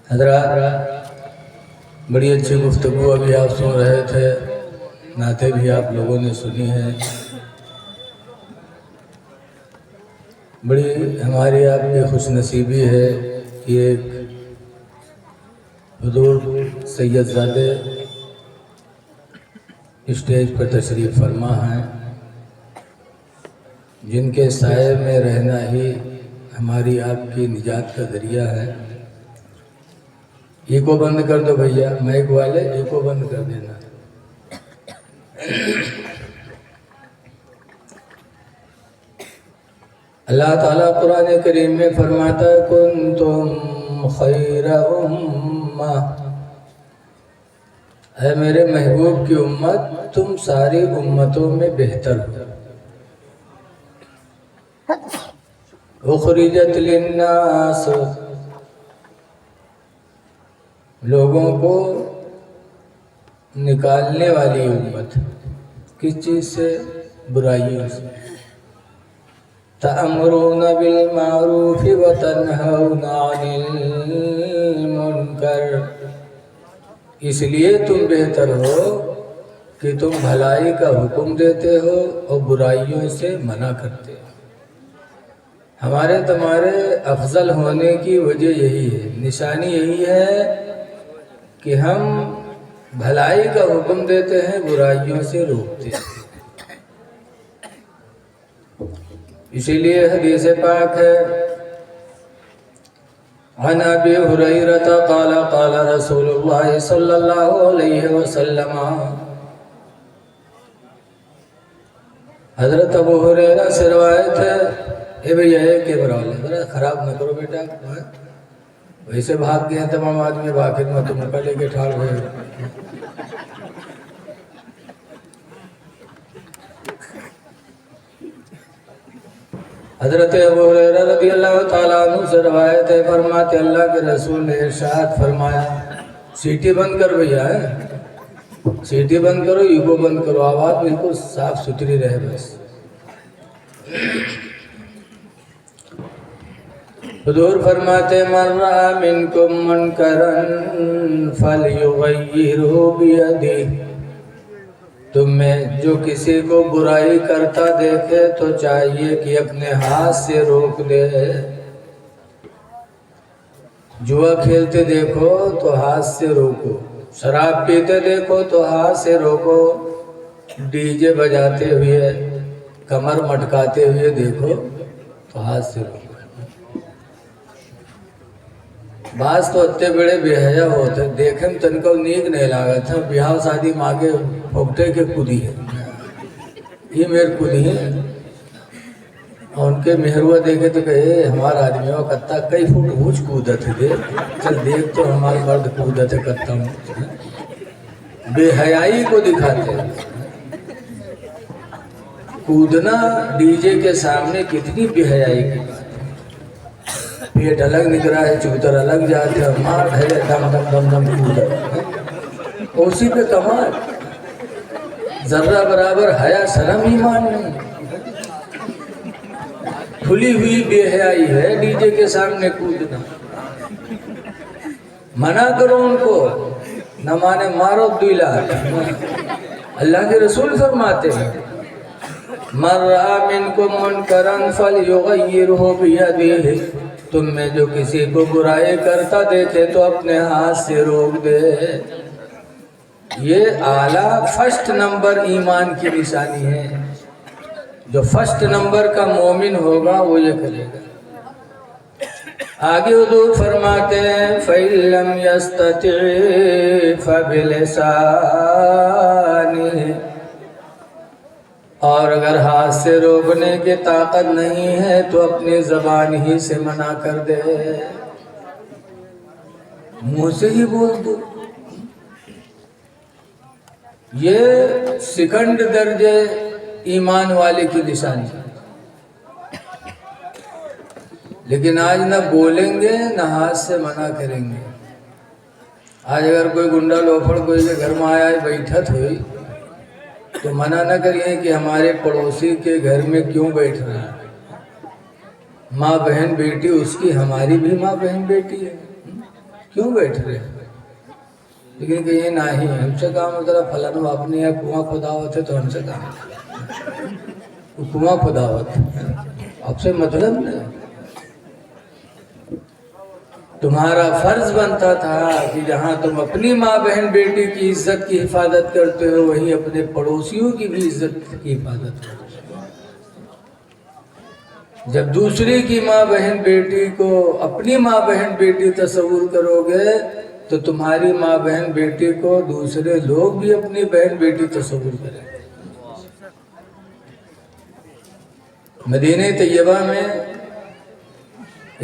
حضرات بڑی اچھی گفتگو ابھی آپ سن رہے تھے، نعتیں بھی آپ لوگوں نے سنی ہیں۔ بڑی ہماری آپ کی خوش نصیبی ہے کہ ایک حضور سید زادے اسٹیج پر تشریف فرما ہیں، جن کے سائے میں رہنا ہی ہماری آپ کی نجات کا ذریعہ ہے۔ ایکو بند کر دو بھیا، مائک والے ایکو بند کر دینا۔ اللہ تعالیٰ قرآن کریم میں فرماتا ہے کنتم خیر امہ، اے میرے محبوب کی امت تم ساری امتوں میں بہتر ہو۔ اخرجت للناس، لوگوں کو نکالنے والی امت، کس چیز سے؟ برائیوں سے۔ تأمرون بالمعروف وتنہون عن المنکر، اس لیے تم بہتر ہو کہ تم بھلائی کا حکم دیتے ہو اور برائیوں سے منع کرتے ہو۔ ہمارے تمہارے افضل ہونے کی وجہ یہی ہے، نشانی یہی ہے کہ ہم بھلائی کا حکم دیتے ہیں، برائیوں سے روکتے ہیں۔ اسی لیے حدیث پاک ہے، عن ابی ہریرہ قال قال رسول اللہ صلی اللہ علیہ وسلم، حضرت ابو ہریرہ سے روایت ہے۔ اے بھئی یہ کیمرہ والے ذرا خراب نہ کرو بیٹا، ویسے بھاگ گئے ہیں تمام آدمی، باخر میں تم کا لے کے ٹھاڑ ہوئے۔ حضرت ابو ہریرہ رضی اللہ تعالیٰ عنہ سے روایت ہے، فرماتے اللہ کے رسول نے ارشاد فرمایا، سیٹی بند کر بھیا ہے، سیٹی بند کرو، ایگو بند کرو، آواز بالکل صاف ستھری رہے بس۔ حضور فرماتے من رأى منکم منکرا فلیغیرہ بیدہ، تم میں جو کسی کو برائی کرتا دیکھے تو چاہیے کہ اپنے ہاتھ سے روک دے۔ جوا کھیلتے دیکھو تو ہاتھ سے روکو، شراب پیتے دیکھو تو ہاتھ سے روکو، ڈی جے بجاتے ہوئے کمر مٹکاتے ہوئے دیکھو تو ہاتھ سے روکو۔ بعض تو اتے بڑے بے حیا ہوتے، دیکھیں تن کو نیک نہیں لگا تھا، بیاہ شادی مانگے پھوکتے کے کودی ہے، یہ میرے کودی ہے، اور ان کے مہروہ دیکھے تو کہے ہمارا آدمی ہو کتا کئی فٹ اونچ کودت ہے، چل دیکھ تو ہمارا مرد کودت ہے کتا ہوں، بے حیائی کو دکھاتے ہیں۔ کودنا ڈی جے کے سامنے کتنی بے حیائی کی بات، پیٹ الگ نکلا ہے، چوتر الگ جاتے ہیں، مار ہے دم دم دم دم کودت، اسی پہ کمال، ذرہ برابر حیا شرم ایمان نہیں، کھلی ہوئی بے حیائی ہے ڈی جے کے سامنے کودنا۔ منع کرو ان کو، نہ مانے مارو دویلا۔ اللہ کے رسول فرماتے ہیں من رأى منکم منکرا فلیغیرہ بیدہ، تم میں جو کسی کو برائی کرتا دیکھے تو اپنے ہاتھ سے روک دے۔ یہ اعلیٰ فرسٹ نمبر ایمان کی نشانی ہے، جو فرسٹ نمبر کا مومن ہوگا وہ یہ کرے گا۔ آگے حضور فرماتے ہیں فَإِن لَّمْ يَسْتَطِعْ فَبِلِسَانِهِ، اور اگر ہاتھ سے روکنے کی طاقت نہیں ہے تو اپنی زبان ہی سے منع کر دے، منہ سے ہی بول دو۔ یہ سیکنڈ درجے ایمان والے کی نشانی ہے، لیکن آج نہ بولیں گے نہ ہاتھ سے منع کریں گے۔ آج اگر کوئی گنڈا لوفڑ کوئی کے گھر میں آیا ہے بیٹھت ہوئی تو منع نہ کریے کہ ہمارے پڑوسی کے گھر میں کیوں بیٹھ رہا ہے، ماں بہن بیٹی اس کی، ہماری بھی ماں بہن بیٹی ہے، کیوں بیٹھ رہے ہیں؟ لیکن کہ یہ نہیں ہم سے کام ہے، ذرا فلانا اپنی ہے کنواں کھداوت ہے تو ہم سے کام کنواں کھداوت آپ سے مطلب نہیں. تمہارا فرض بنتا تھا کہ جہاں تم اپنی ماں بہن بیٹی کی عزت کی حفاظت کرتے ہو وہیں اپنے پڑوسیوں کی بھی عزت کی حفاظت کرو. جب دوسری کی ماں بہن بیٹی کو اپنی ماں بہن بیٹی تصور کرو گے تو تمہاری ماں بہن بیٹی کو دوسرے لوگ بھی اپنی بہن بیٹی تصور کریں گے. مدینہ طیبہ میں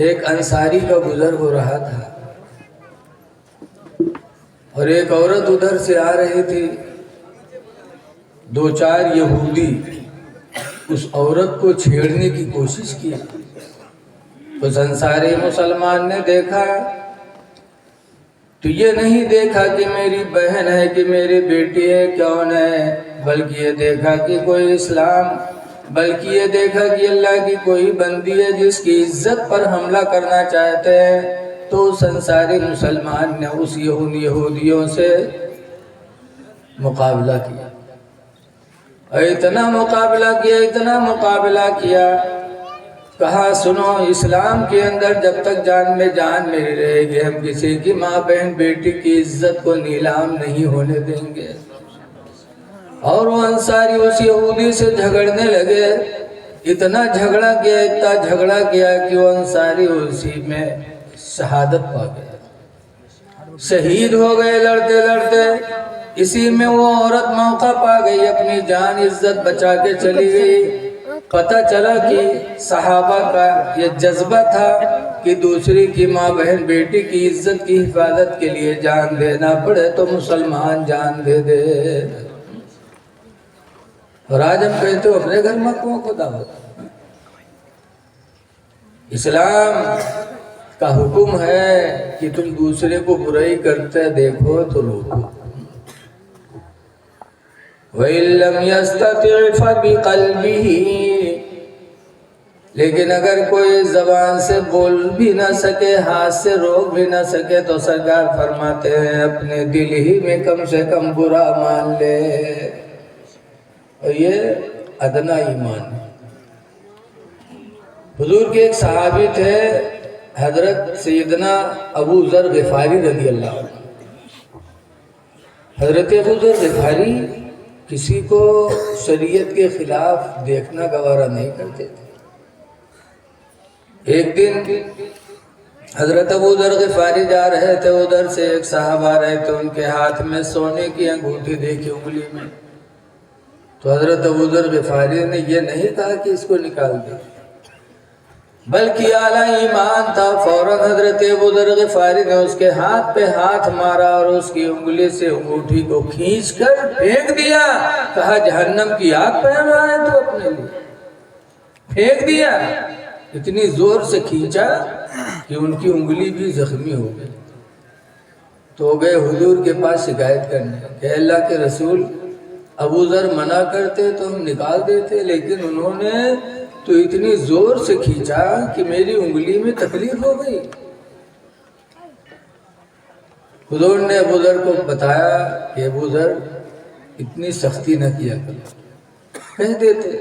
ایک انصاری کا گزر ہو رہا تھا اور ایک عورت ادھر سے آ رہی تھی. دو چار یہودی اس عورت کو چھیڑنے کی کوشش کی. اس انصاری مسلمان نے دیکھا تو یہ نہیں دیکھا کہ میری بہن ہے کہ میری بیٹی ہے کون ہے، بلکہ یہ دیکھا کہ کوئی اسلام، بلکہ یہ دیکھا کہ اللہ کی کوئی بندی ہے جس کی عزت پر حملہ کرنا چاہتے ہیں. تو اس انصاری مسلمان نے اس یہودیوں سے مقابلہ کیا. اتنا مقابلہ کیا کہا سنو، اسلام کے اندر جب تک جان میں جان میری رہے گی ہم کسی کی ماں بہن بیٹی کی عزت کو نیلام نہیں ہونے دیں گے. اور وہ انصاری اس یہودی سے جھگڑنے لگے. اتنا جھگڑا کیا کہ وہ انصاری اسی میں شہادت پا گیا، شہید ہو گئے لڑتے لڑتے. اسی میں وہ عورت موقع پا گئی، اپنی جان عزت بچا کے چلی گئی. پتہ چلا کہ صحابہ کا یہ جذبہ تھا کہ دوسری کی ماں بہن بیٹی کی عزت کی حفاظت کے لیے جان دینا پڑے تو مسلمان جان دے دے. اور آج ہم کہتے ہو اپنے گھر میں کنواں کھداوت. اسلام کا حکم ہے کہ تم دوسرے کو برائی کرتے دیکھو تو روکو. وَإِن لَّمْ يَسْتَطِعْ فَبِقَلْبِهِ، لیکن اگر کوئی زبان سے بول بھی نہ سکے، ہاتھ سے روک بھی نہ سکے تو سرکار فرماتے ہیں اپنے دل ہی میں کم سے کم برا مان لے. اور یہ ادنا ایمان ہے. حضور کے ایک صحابی تھے حضرت سیدنا ابو ذر غفاری رضی اللہ عنہ. حضرت ابو ذر غفاری کسی کو شریعت کے خلاف دیکھنا گوارا نہیں کرتے تھے. ایک دن حضرت ابو ذر غفاری جا رہے تھے، ادھر سے ایک صاحب آ رہے تھے، ان کے ہاتھ میں سونے کی انگوٹھی دیکھی انگلی میں. تو حضرت ابو ذر غفاری نے یہ نہیں کہا کہ اس کو نکال دے، بلکہ اعلیٰ ایمان تھا. فوراً حضرت ابو ذر غفاری نے اس کے ہاتھ پہ ہاتھ مارا اور اس کی انگلی سے انگوٹھی کو کھینچ کر پھینک دیا. کہا جہنم کی آگ پہن رہا ہے تو اپنے لیے. پھینک دیا. اتنی زور سے کھینچا کہ ان کی انگلی بھی زخمی ہو گئی. تو گئے حضور کے پاس شکایت کرنے کہ اللہ کے رسول، ابو ذر منع کرتے تو ہم نکال دیتے، لیکن انہوں نے تو اتنی زور سے کھینچا کہ میری انگلی میں تکلیف ہو گئی. حضور نے ابو ذر کو بتایا کہ ابو ذر اتنی سختی نہ کیا کرو، کہہ دیتے.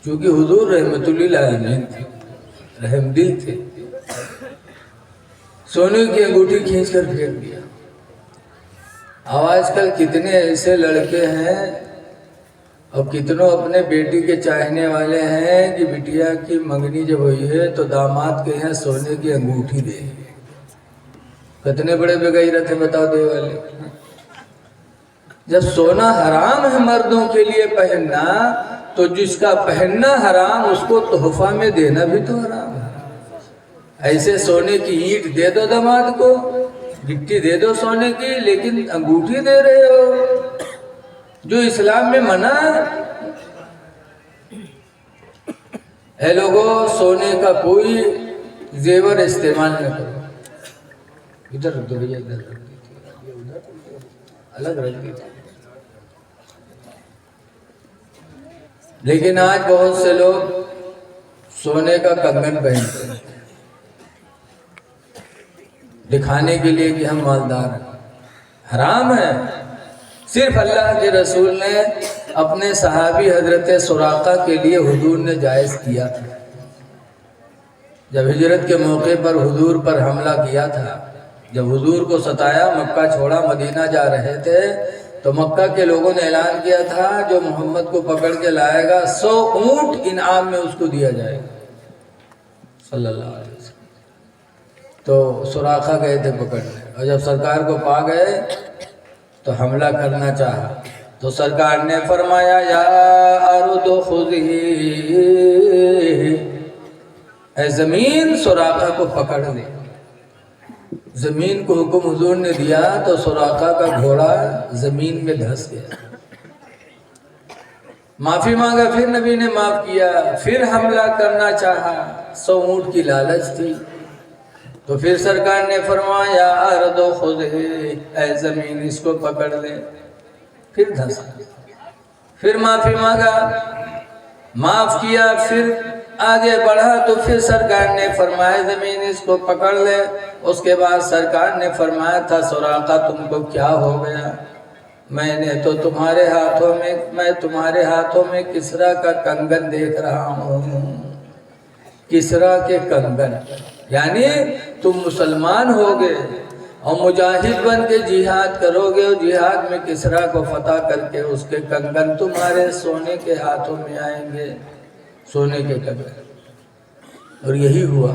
چونکہ حضور رحمت اللہ علیہ تھے، رحم دل تھے. سونے کی انگوٹھی کھینچ کر پھینک دیا. آج کل کتنے ایسے لڑکے ہیں اور کتنوں اپنے بیٹی کے چاہنے والے ہیں کہ بٹیا کی منگنی جب ہوئی ہے تو داماد کے یہاں سونے کی انگوٹھی دے. کتنے بڑے بغیرت ہیں بتاؤ دے والے. جب سونا حرام ہے مردوں کے لیے پہننا تو جس کا پہننا حرام اس کو تحفہ میں دینا بھی تو حرام ہے. ایسے سونے کی اینٹ دے دو داماد کو، گٹی دے دو سونے کی، لیکن انگوٹھی دے رہے ہو جو اسلام میں منع ہے. اے لوگوں، سونے کا کوئی زیور استعمال نہ کرو. ادھر رکھ دو بھیا، ادھر رکھ دو، الگ رکھ دو. لیکن آج بہت سے لوگ سونے کا کنگن پہنتے ہیں. دکھانے کے لیے کہ ہم مالدار ہیں، حرام ہے۔ صرف اللہ کے رسول نے اپنے صحابی حضرت سراقہ کے لیے حضور نے جائز کیا تھا۔ جب ہجرت کے موقع پر حضور پر حملہ کیا تھا، جب حضور کو ستایا، مکہ چھوڑا مدینہ جا رہے تھے، تو مکہ کے لوگوں نے اعلان کیا تھا جو محمد کو پکڑ کے لائے گا 100 اونٹ انعام میں اس کو دیا جائے گا صلی اللہ علیہ وسلم۔ تو سراقہ گئے تھے پکڑنے، اور جب سرکار کو پا گئے تو حملہ کرنا چاہا، تو سرکار نے فرمایا یا ارض خذی، اے زمین سراقہ کو پکڑ لے۔ زمین کو حکم حضور نے دیا تو سراقہ کا گھوڑا زمین میں دھس گیا۔ معافی مانگا، پھر نبی نے معاف کیا، پھر حملہ کرنا چاہا، 100 اونٹ کی لالچ تھی، تو پھر سرکار نے فرمایا ارض خذی، اے زمین اس کو پکڑ لے، پھر دھسا، پھر معافی مانگا، معاف کیا، پھر آگے بڑھا تو پھر سرکار نے فرمایا زمین اس کو پکڑ لے۔ اس کے بعد سرکار نے فرمایا تھا سراقہ تم کو کیا ہو گیا؟ میں نے تو تمہارے ہاتھوں میں کسرا کا کنگن دیکھ رہا ہوں، کسرا کے کنگن، یعنی تم مسلمان ہوگے اور مجاہد بن کے جہاد کرو گے، اور جہاد میں کسرا کو فتح کر کے اس کے کنگن تمہارے سونے کے ہاتھوں میں آئیں گے، سونے کے کنگن۔ اور یہی ہوا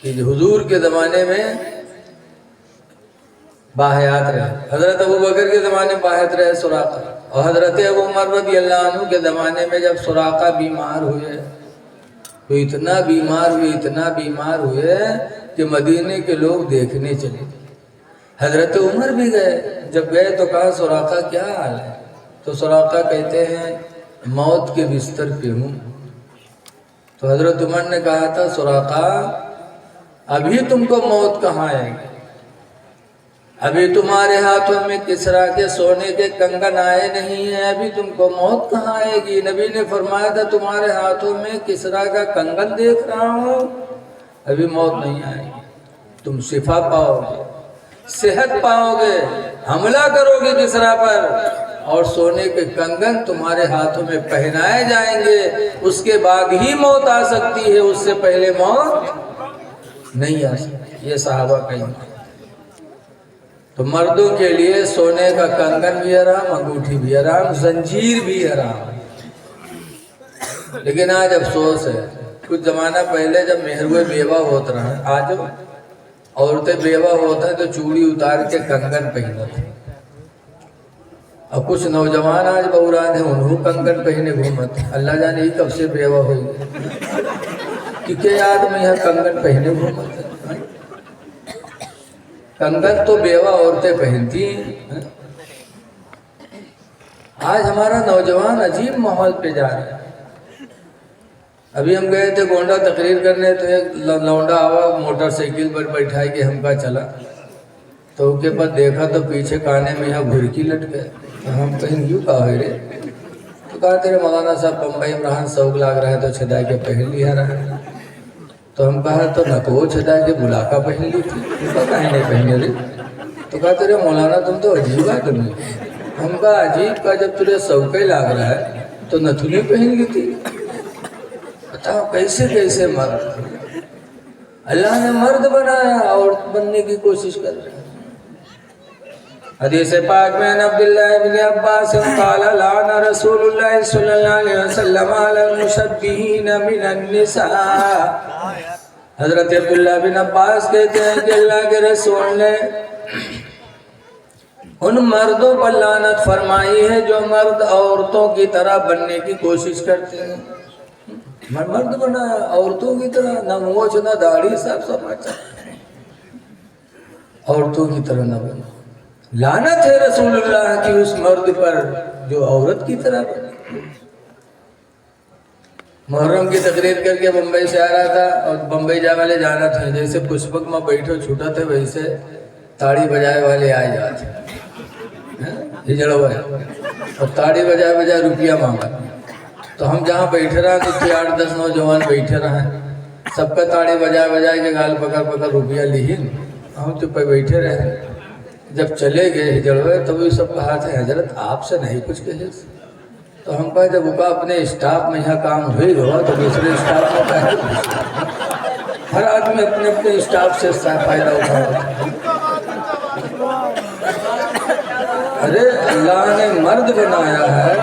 کہ حضور کے زمانے میں باحیات رہے، حضرت ابو بکر کے زمانے میں باحیات رہے سراقہ، اور حضرت ابو عمر رضی اللہ عنہ کے زمانے میں جب سراقہ بیمار ہوئے تو اتنا بیمار ہوئے کہ مدینے کے لوگ دیکھنے چلے۔ حضرت عمر بھی گئے، جب گئے تو کہا سراقہ کیا حال ہے؟ تو سراقہ کہتے ہیں موت کے بستر پہ ہوں۔ تو حضرت عمر نے کہا تھا سراقہ ابھی تم کو موت کہاں آئے گی؟ ابھی تمہارے ہاتھوں میں کسرا کے سونے کے کنگن آئے نہیں ہیں، ابھی تم کو موت کہاں آئے گی؟ نبی نے فرمایا تھا تمہارے ہاتھوں میں کسرا کا کنگن دیکھ رہا ہوں، ابھی موت نہیں آئے گی، تم شفا پاؤ گے، صحت پاؤ گے، حملہ کرو گے کسرا پر، اور سونے کے کنگن تمہارے ہاتھوں میں پہنائے جائیں گے، اس کے بعد ہی موت آ سکتی ہے، اس سے پہلے موت نہیں آ سکتی۔ یہ صحابہ کا ایمان۔ تو مردوں کے لیے سونے کا کنگن بھی حرام، انگوٹھی بھی حرام، زنجیر بھی حرام۔ لیکن آج افسوس ہے، کچھ زمانہ پہلے جب مہروے بیوہ ہوتا رہا، آج عورتیں بیوہ ہوتا ہے تو چوڑی اتار کے کنگن پہنتے، اور کچھ نوجوان آج بہران ہیں انہوں کنگن پہنے گھومت، اللہ جانے ہی کب سے بیوہ ہوئی کہ کیا آدمی ہے کنگن پہنے گھومت ہے۔ کنگن تو بیوہ عورتیں پہنتی ہیں۔ آج ہمارا نوجوان عجیب ماحول پہ جا رہا ہے۔ ابھی ہم گئے تھے گونڈا تقریر کرنے، تو ایک لونڈا آوا موٹر سائیکل پر بیٹھائی کہ ہم کا چلا، تو اس کے بعد دیکھا تو پیچھے کانے میں یہاں گھرکی لٹ گئے، تو ہم کہیں یوں کہا ہے رے، تو کہا تیرے مولانا صاحب بمبئی عمران سوگ لاگ رہا ہے تو چھدائی کے پہن لیا رہا ہے۔ تو ہم کہا تو نہ تو وہ چھدائی کے بلاکا پہن لی تھی، تو کہا کہیں نہیں پہنے رہے، تو کہا تیرے مولانا تم تو عجیب آدمی۔ ہم کہا عجیب کا جب تجھے سوکے لاگ رہا ہے تو نتھنی پہن لی تھی۔ بتاؤ کیسے مرد، اللہ نے مرد بنایا اور بننے کی کوشش کر رہے ہیں۔ حدیث پاک میں عبداللہ ابن عباس قال لعن رسول اللہ صلی اللہ علیہ وسلم علی المشبہین من النساء۔ حضرت عبداللہ بن عباس کہتے ہیں کہ اللہ کے رسول نے ان مردوں پر لعنت فرمائی ہے جو مرد عورتوں کی طرح بننے کی کوشش کرتے ہیں۔ مرد بنایا عورتوں کی طرح، نہ موچھ نہ داڑھی، سب سماچا، عورتوں کی طرح نہ بنا۔ لعنت ہے رسول اللہ کی اس مرد پر جو عورت کی طرح بنے۔ محرم کی تقریر کر کے بمبئی سے آ رہا تھا، اور بمبئی جا والے جانا تھا، جیسے پشپک میں بیٹھو چھوٹا تھے ویسے تاڑی بجائے والے آئے جاتے ہجڑ ہوئے، اور تاڑی بجائے روپیہ مانگا۔ تو ہم جہاں بیٹھے رہے تو تھے 8 10 نوجوان بیٹھے رہے، سب کا تاڑی بجائے کے گال پکڑ روپیہ لی، ہم تو پہ بیٹھے رہے، جب چلے گئے ہجڑوے تو بھی سب کہا تھا حضرت آپ سے نہیں کچھ کہے، تو ہم کہا جب وہ اپنے اسٹاف میں یہاں کام ہوئی ہوا تو دوسرے اسٹاف میں کہا، ہر آدمی اپنے اپنے اسٹاف سے فائدہ اٹھاتا ہے۔ ارے اللہ نے مرد بنایا ہے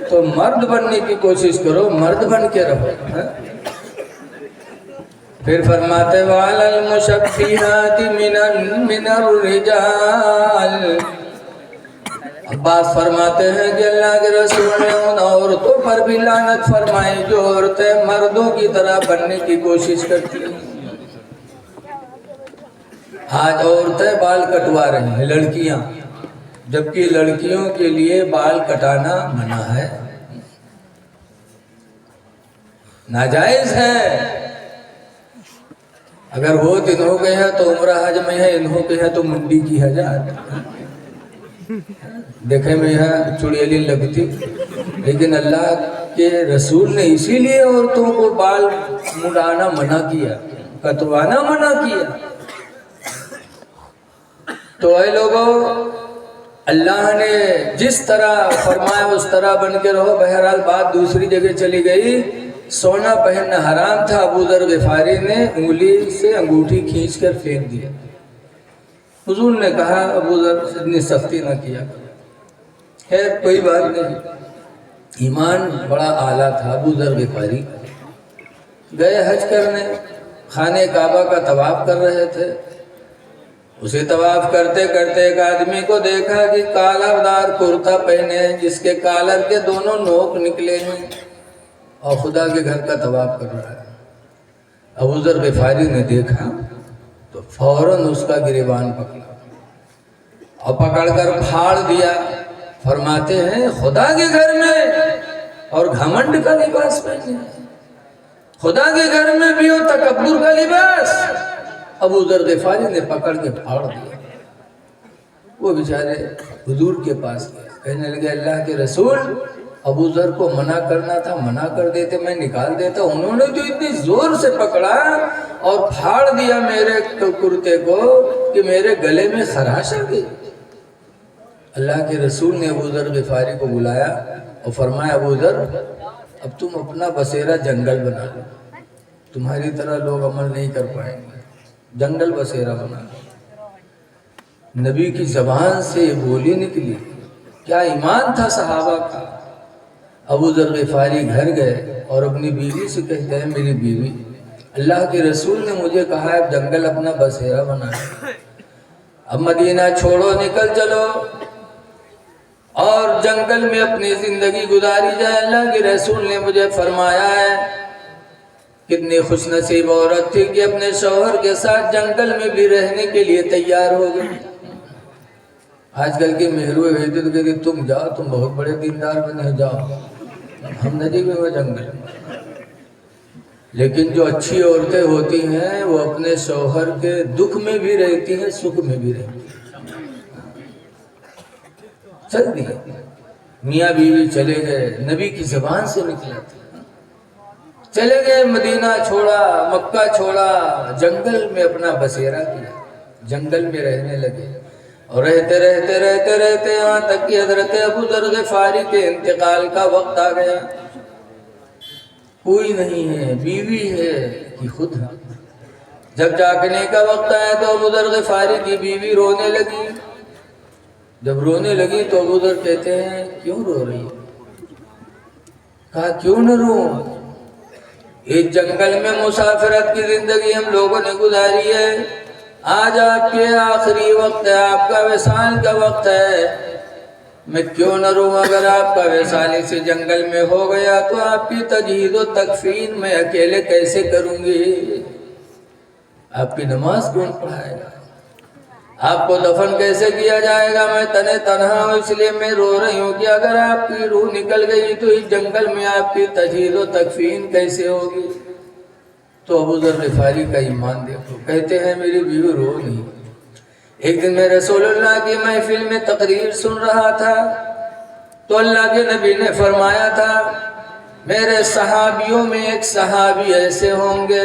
تو مرد بننے کی کوشش کرو، مرد بن کے رہو۔ پھر فرماتے وَعَلَى الْمُشَبِّهَاتِ مِنَ الرِّجَالِ، عباس فرماتے ہیں کہ اللہ کے رسول نے ان عورتوں پر بھی لعنت فرمائی جو عورتیں مردوں کی طرح بننے کی کوشش کرتی ہیں۔ آج عورتیں بال کٹوا رہی ہیں، لڑکیاں، جبکہ لڑکیوں کے لیے بال کٹانا منع ہے، ناجائز ہے۔ اگر وہ انہوں کے ہیں تو عمرہ حج میں ہے، انہوں کے ہیں تو منڈی کی حجات، دیکھیں میں یہاں چڑیلی لگتی، لیکن اللہ کے رسول نے اسی لیے عورتوں کو بال مڈانا منع کیا، کٹوانا منع کیا۔ تو اے لوگوں، اللہ نے جس طرح فرمایا اس طرح بن کے رہو۔ بہرحال بات دوسری جگہ چلی گئی، سونا پہننا حرام تھا، ابو ذر غفاری نے انگلی سے انگوٹھی کھینچ کر پھینک دیا۔ حضور نے کہا ابو ذر اتنی سختی نہ کیا، خیر کوئی بات نہیں، ایمان بڑا اعلیٰ تھا ابو ذر غفاری۔ گئے حج کرنے، خانہ کعبہ کا طواف کر رہے تھے، اسے طواف کرتے کرتے ایک آدمی کو دیکھا کہ کالر دار کرتا پہنے ہیں جس کے کالر کے دونوں نوک نکلے ہیں اور خدا کے گھر کا طواف کر رہا ہے۔ ابو ذر غفاری نے دیکھا تو فوراً اس کا گریبان پکڑا اور پکڑ کر پھاڑ دیا۔ فرماتے ہیں خدا کے گھر میں اور گھمنڈ کا لباس پہنے، خدا کے گھر میں بھی اور تکبر کا لباس۔ ابو ذر غفاری نے پکڑ کے پھاڑ دیا۔ وہ بیچارے حضور کے پاس گئے، کہنے لگے اللہ کے رسول، ابو ذر کو منع کرنا تھا، منع کر دیتے، میں نکال دیتا، انہوں نے جو اتنی زور سے پکڑا اور پھاڑ دیا میرے کرتے کو کہ میرے گلے میں خراش آ گئی۔ اللہ کے رسول نے ابو ذر غفاری کو بلایا اور فرمایا ابو ذر اب تم اپنا بسیرا جنگل بنا لو، تمہاری طرح لوگ عمل نہیں کر پائیں گے، جنگل بسیرا بنا لو۔ نبی کی زبان سے یہ بولی نکلی، کیا ایمان تھا صحابہ کا۔ ابو ذر غفاری گھر گئے اور اپنی بیوی سے کہتے ہیں میری بیوی، اللہ کے رسول نے مجھے کہا ہے جنگل اپنا بسیرا بنا لو، اب مدینہ چھوڑو، نکل چلو اور جنگل میں اپنی زندگی گزاری جائے۔ اللہ کے رسول نے مجھے فرمایا ہے، کتنی خوش نصیب عورت تھی کہ اپنے شوہر کے ساتھ جنگل میں بھی رہنے کے لیے تیار ہو گئی۔ آج کل کے مہروے ہوئے تو کہتے تم جاؤ، تم بہت بڑے دیندار بنے، جاؤ، ہم نہیں گئے جنگل۔ لیکن جو اچھی عورتیں ہوتی ہیں وہ اپنے شوہر کے دکھ میں بھی رہتی ہیں، سکھ میں بھی رہتی ہیں۔ چل دی، میاں بیوی چلے گئے، نبی کی زبان سے نکلا تھا، چلے گئے، مدینہ چھوڑا، مکہ چھوڑا، جنگل میں اپنا بسیرا کیا، جنگل میں رہنے لگے اور رہتے رہتے رہتے رہتے یہاں تک کہ حضرت ابو ذر غفاری کے انتقال کا وقت آ گیا۔ کوئی نہیں ہے، بیوی ہے کہ خود ہے۔ جب جاگنے کا وقت آیا تو ابو ذر غفاری کی بیوی رونے لگی۔ جب رونے لگی تو ابو ذر کہتے ہیں کیوں رو رہی ہے؟ کہا کیوں نہ رو، ایک جنگل میں مسافرت کی زندگی ہم لوگوں نے گزاری ہے، آج آپ کے آخری وقت ہے، آپ کا وصال کا وقت ہے، میں کیوں نہ رو۔ اگر آپ کا وصال اسی جنگل میں ہو گیا تو آپ کی تجہیز و تکفین میں اکیلے کیسے کروں گی؟ آپ کی نماز کون پڑھائے گا؟ آپ کو دفن کیسے کیا جائے گا؟ میں تنہا ہوں، اس لیے میں رو رہی ہوں کہ اگر آپ کی روح نکل گئی تو اس جنگل میں آپ کی تجہیز و تکفین کیسے ہوگی؟ تو ابو ذر غفاری کا ایمان دیکھو، کہتے ہیں میری بیوی رو نہیں۔ ایک دن میں رسول اللہ کی محفل میں تقریر سن رہا تھا تو اللہ کے نبی نے فرمایا تھا میرے صحابیوں میں ایک صحابی ایسے ہوں گے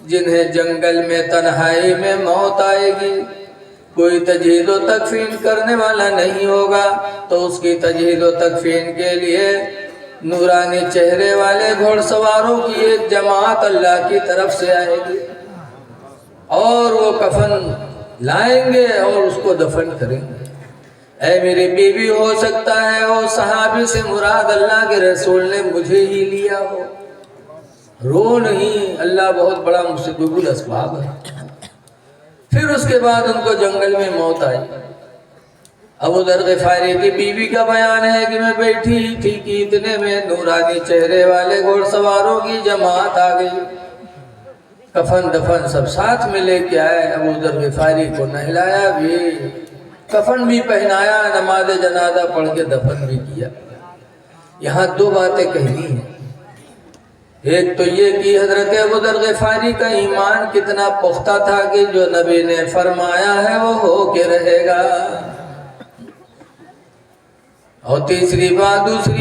جنہیں جنگل میں تنہائی میں موت آئے گی، کوئی تجہیز و تکفین کرنے والا نہیں ہوگا، تو اس کی تجہیز و تکفین کے لیے نورانی چہرے والے گھوڑ سواروں کی ایک جماعت اللہ کی طرف سے آئے گی، اور وہ کفن لائیں گے اور اس کو دفن کریں گے۔ اے میری بیوی، ہو سکتا ہے وہ صحابی سے مراد اللہ کے رسول نے مجھے ہی لیا ہو، رو نہیں، اللہ بہت بڑا مسبب الاسباب ہے۔ پھر اس کے بعد ان کو جنگل میں موت آئی۔ ابو ذر غفاری کی بیوی کا بیان ہے کہ میں بیٹھی ہی تھی کہ اتنے میں نورانی چہرے والے گھوڑ سواروں کی جماعت آ گئی، کفن دفن سب ساتھ میں لے کے آئے، ابو ذر غفاری کو نہلایا بھی، کفن بھی پہنایا، نماز جنازہ پڑھ کے دفن بھی کیا۔ یہاں دو باتیں کہنی ہیں، ایک تو یہ کہ حضرت ابو ذر غفاری کا ایمان کتنا پختہ تھا کہ جو نبی نے فرمایا ہے وہ ہو کے رہے گا، اور دوسری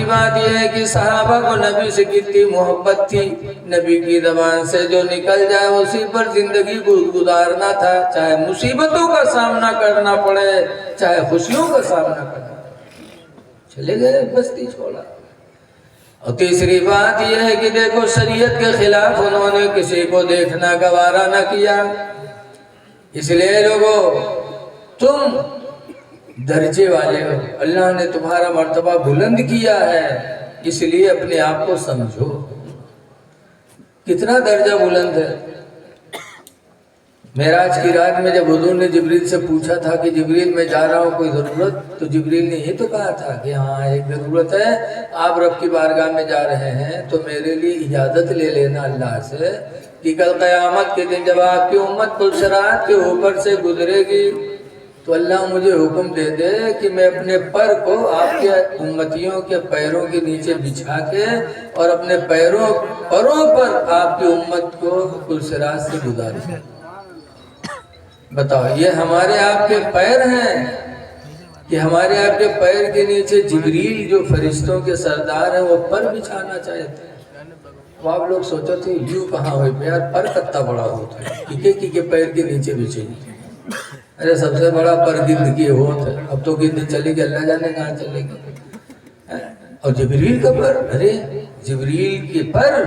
بات یہ ہے کہ صحابہ کو نبی سے کتنی محبت تھی، نبی کی زبان سے جو نکل جائے اسی پر زندگی گزارنا تھا، چاہے مصیبتوں کا سامنا کرنا پڑے چاہے خوشیوں کا سامنا کرنا پڑے، چلے گئے بستی چھوڑا۔ اور تیسری بات یہ ہے کہ دیکھو شریعت کے خلاف انہوں نے کسی کو دیکھنا گوارا نہ کیا، اس لیے لوگوں تم درجے والے ہو، اللہ نے تمہارا مرتبہ بلند کیا ہے، اس لیے اپنے آپ کو سمجھو۔ کتنا درجہ بلند ہے۔ معراج کی رات میں جب حضور نے جبریل سے پوچھا تھا کہ جبریل میں جا رہا ہوں کوئی ضرورت، تو جبریل نے یہ تو کہا تھا کہ ہاں ایک ضرورت ہے، آپ رب کی بارگاہ میں جا رہے ہیں تو میرے لیے اجازت لے لینا اللہ سے کہ کل قیامت کے دن جب آپ کی امت پلسرات کے اوپر سے گزرے گی تو اللہ مجھے حکم دے دے کہ میں اپنے پر کو آپ کے امتیوں کے پیروں کے نیچے بچھا کے اور اپنے پروں پر آپ کی امت کو پلسرات سے گزاروں۔ بتاؤ، یہ ہمارے آپ کے پیر ہیں کہ ہمارے آپ کے پیر کے نیچے جبریل جو فرشتوں کے سردار ہیں وہ پر بچھانا چاہتے ہیں؟ وہ آپ لوگ سوچو تھے یوں کہاں ہوئے پیار پر کتنا بڑا ہوتا ہے کہ پیر کے نیچے بچھے گی۔ ارے سب سے بڑا پر گند کی ہوت ہے، اب تو گند چلے گی، اللہ جانے کہاں چلے گی۔ اور جبریل کا پر، ارے جبریل کے پر،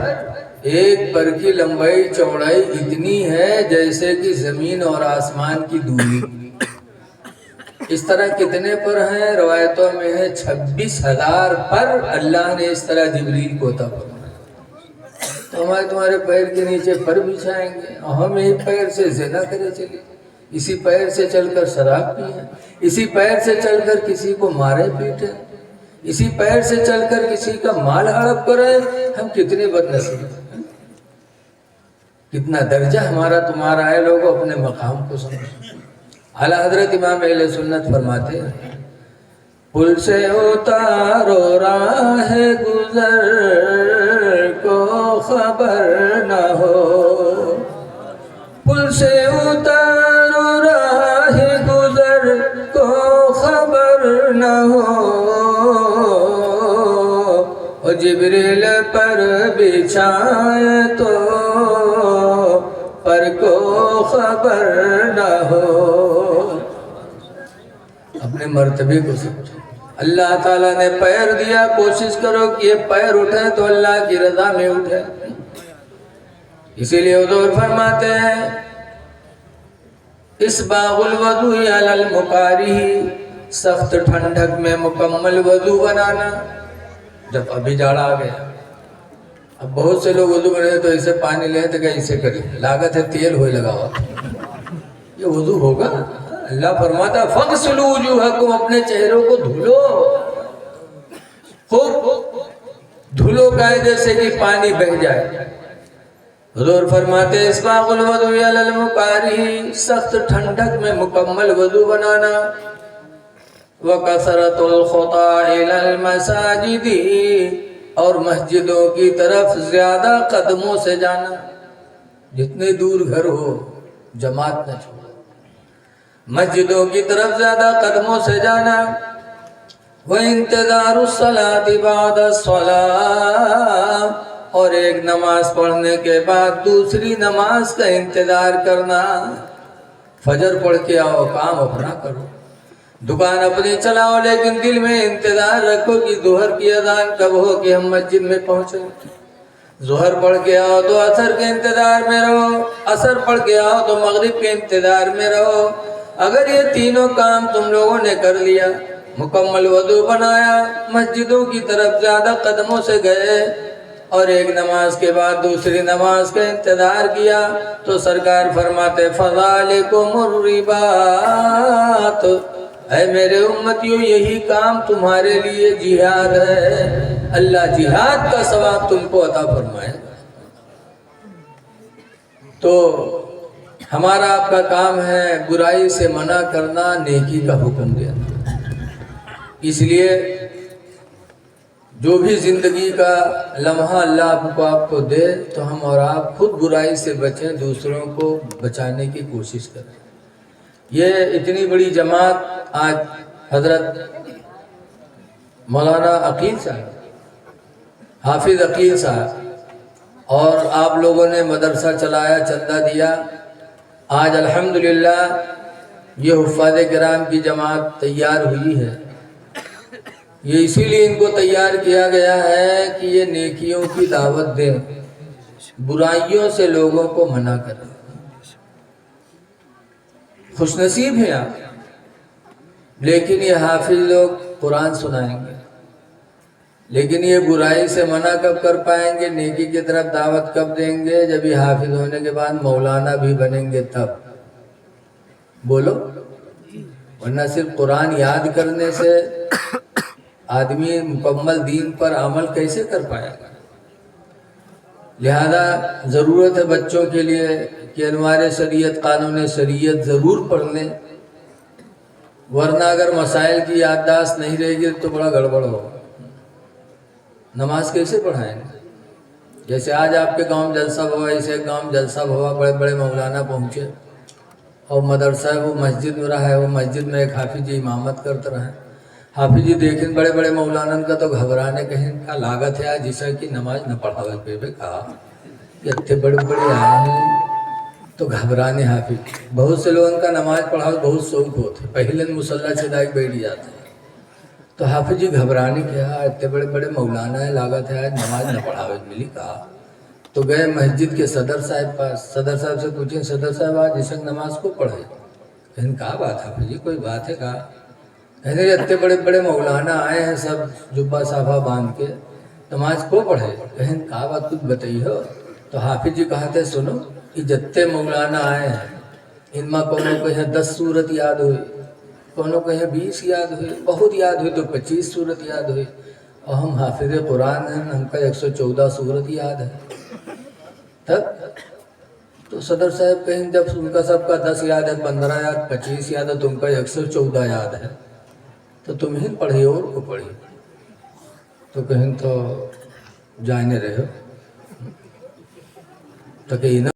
ایک پر کی لمبائی چوڑائی اتنی ہے جیسے کہ زمین اور آسمان کی دوری۔ اس طرح کتنے پر ہیں؟ روایتوں میں ہے 26,000 پر اللہ نے اس طرح جبریل کو عطا فرمایا۔ تو ہمارے تمہارے پیر کے نیچے پر بچھائیں گے اور ہم ایک پیر سے زنا کرے چلے، اسی پیر سے چل کر شراب پیئیں، اسی پیر سے چل کر کسی کو مارے پیٹے، اسی پیر سے چل کر کسی کا مال ہڑپ کرے۔ ہم کتنے بدنصیب ہیں، کتنا درجہ ہمارا تمہارا ہے۔ لوگوں اپنے مقام کو سمجھو۔ اعلیٰ حضرت امام اہل سنت فرماتے ہیں پل سے اتارو راہ گزر کو خبر نہ ہو، پل سے اتارو راہ گزر کو خبر نہ ہو، اور جبریل پر بچھائے تو پر کو خبر نہ ہو۔ اپنے مرتبے کو سمجھو۔ اللہ تعالیٰ نے پیر دیا، کوشش کرو کہ یہ پیر اٹھے تو اللہ کی رضا میں اٹھے۔ اسی لیے حضور فرماتے ہیں اسباغ الوضوء علی المکارہ، سخت ٹھنڈک میں مکمل وضو بنانا۔ جب ابھی جاڑا آ گیا، اب بہت سے لوگ وضو بنے تو اسے پانی لیں تو کہ اسے کریں، لاگت ہے تیل ہوئے لگا ہوا، یہ وضو ہوگا؟ اللہ فرماتا فَغْسِلُوا وُجُوهَكُمْ، اپنے چہروں کو دھلو، خوب دھلو قاعدے سے کہ پانی بہہ جائے۔ حضور فرماتے اسباغ الوضوء علی المکارہ، سخت ٹھنڈک میں مکمل وضو بنانا۔ وَكَثْرَةُ الْخُطَىٰ إِلَى الْمَسَاجِدِ، اور مسجدوں کی طرف زیادہ قدموں سے جانا، جتنے دور گھر ہو جماعت نہ چھوڑو، مسجدوں کی طرف زیادہ قدموں سے جانا۔ وَإِنْتِظَارُ الصَّلَاةِ بَعْدَ الصَّلَاةِ، اور ایک نماز پڑھنے کے بعد دوسری نماز کا انتظار کرنا. فجر پڑھ کے آؤ، کام اپنا کرو، دکان اپنی چلاؤ، لیکن دل میں انتظار رکھو کہ ظہر کی اذان کب ہو کہ ہم مسجد میں پہنچے. ظہر پڑھ کے آؤ تو عصر کے انتظار میں رہو، عصر پڑھ کے آؤ تو مغرب کے انتظار میں رہو. اگر یہ تینوں کام تم لوگوں نے کر لیا، مکمل وضو بنایا، مسجدوں کی طرف زیادہ قدموں سے گئے اور ایک نماز کے بعد دوسری نماز کا انتظار کیا، تو سرکار فرماتے فَذَلِكُمُ الرِّبَاطُ، اے میرے امتیوں یہی کام تمہارے لیے جہاد ہے. اللہ جہاد کا ثواب تم کو عطا فرمائے. تو ہمارا آپ کا کام ہے برائی سے منع کرنا، نیکی کا حکم دینا. اس لیے جو بھی زندگی کا لمحہ اللہ آپ کو دے تو ہم اور آپ خود برائی سے بچیں، دوسروں کو بچانے کی کوشش کریں. یہ اتنی بڑی جماعت آج حضرت مولانا عقیل صاحب، حافظ عقیل صاحب اور آپ لوگوں نے مدرسہ چلایا، چندہ دیا. آج الحمدللہ یہ حفاظ کرام کی جماعت تیار ہوئی ہے. یہ اسی لیے ان کو تیار کیا گیا ہے کہ یہ نیکیوں کی دعوت دیں، برائیوں سے لوگوں کو منع کریں. خوش نصیب ہیں آپ، لیکن یہ حافظ لوگ قرآن سنائیں گے، لیکن یہ برائی سے منع کب کر پائیں گے، نیکی کی طرف دعوت کب دیں گے؟ جب یہ حافظ ہونے کے بعد مولانا بھی بنیں گے تب. بولو، ورنہ صرف قرآن یاد کرنے سے آدمی مکمل دین پر عمل کیسے کر پائے گا؟ لہذا ضرورت ہے بچوں کے لیے کہ انوار شریعت، قانون شریعت ضرور پڑھ لیں، ورنہ اگر مسائل کی یادداشت نہیں رہے گی تو بڑا گڑبڑ ہوگا. نماز کیسے پڑھائیں گے؟ جیسے آج آپ کے گاؤں جلسہ ہوا، اسے گاؤں جلسہ ہوا، بڑے بڑے مولانا پہنچے اور مدرسہ وہ مسجد میں رہا ہے، وہ مسجد میں ایک حافظ جی امامت کرتے رہے. حافظ جی دیکھیں بڑے بڑے مولانا کا تو گھبرانے کہیں کا لاگت ہے آج جیسا کہ نماز نہ پڑھاوے پہ کہا کہ اتنے بڑے بڑے آئے ہیں تو گھبرانے. حافظ بہت سے لوگوں کا نماز پڑھاوے بہت شوق ہوتے، پہلے مصلی سے دائق بیٹھ جاتے ہیں. تو حافظ جی گھبرانے کیا، اتنے بڑے بڑے مولانا ہے، لاگت ہے آج نماز نہ پڑھاوے ملی کہا. تو گئے مسجد کے صدر صاحب پاس، صدر صاحب سے پوچھیں صدر صاحب آج عشاء نماز کو پڑھے؟ کہیں کہا بات حافظ جی، کوئی بات ہے کہا. کہنے اتنے بڑے بڑے مولانا آئے ہیں سب جبہ صافہ باندھ کے، نماز کو پڑھے؟ کہیں کہا بات کچھ بتائی ہو. تو حافظ جی کہتے سنو کہ جتنے مولانا آئے ہیں ان میں کونوں کہیں 10 سورت یاد ہوئی، کونوں کہیں 20 یاد ہوئی، بہت یاد ہوئی تو 25 سورت یاد ہوئی، اور ہم حافظ قرآن ہیں، ہم کا 114 سورت یاد ہے. تب تو صدر صاحب کہیں جب ان کا سب کا 10 یاد ہے، 15 یاد، 25 یاد ہے، تم کا 114 یاد ہے، تو تم ہی پڑھی اور کو پڑھی. تو کہیں تو جانے رہے ہو تو کہ